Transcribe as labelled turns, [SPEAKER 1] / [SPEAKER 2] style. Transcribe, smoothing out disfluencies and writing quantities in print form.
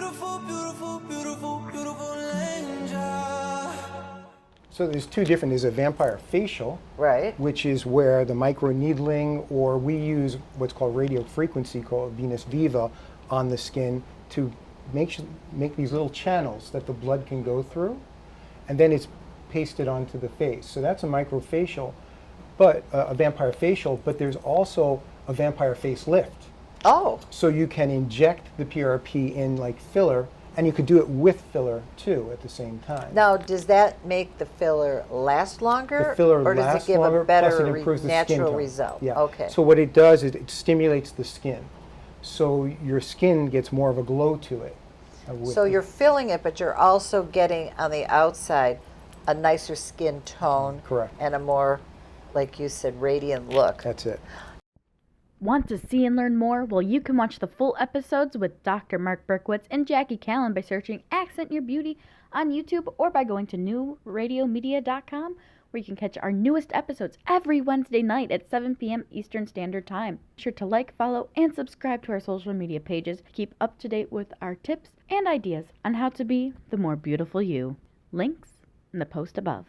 [SPEAKER 1] beautiful, beautiful, beautiful, beautiful angel.
[SPEAKER 2] So there's two different, there's a vampire facial,
[SPEAKER 3] Right.
[SPEAKER 2] which is where the microneedling, or we use what's called radio frequency, called Venus Viva, on the skin to make these little channels that the blood can go through, and then it's pasted onto the face. So that's a microfacial, but a vampire facial, but there's also a vampire facelift.
[SPEAKER 3] Oh,
[SPEAKER 2] So you can inject the PRP in like filler, and you could do it with filler too at the same time.
[SPEAKER 3] now does that make the filler last longer?
[SPEAKER 2] The filler
[SPEAKER 3] or does
[SPEAKER 2] lasts
[SPEAKER 3] it give
[SPEAKER 2] longer,
[SPEAKER 3] a better
[SPEAKER 2] plus it improves the skin
[SPEAKER 3] natural
[SPEAKER 2] tone.
[SPEAKER 3] result?
[SPEAKER 2] Yeah.
[SPEAKER 3] Okay.
[SPEAKER 2] So what it does is it stimulates the skin, so your skin gets more of a glow to it. With
[SPEAKER 3] So
[SPEAKER 2] the-
[SPEAKER 3] you're filling it, but you're also getting on the outside a nicer skin tone.
[SPEAKER 2] Correct.
[SPEAKER 3] And a more, like you said, radiant look.
[SPEAKER 2] That's it.
[SPEAKER 4] Want to see and learn more? Well, you can watch the full episodes with Dr. Mark Berkowitz and Jackie Kallen by searching Accent Your Beauty on YouTube or by going to newradiomedia.com, where you can catch our newest episodes every Wednesday night at 7 p.m. Eastern Standard Time. Be sure to like, follow, and subscribe to our social media pages to keep up to date with our tips and ideas on how to be the more beautiful you. Links in the post above.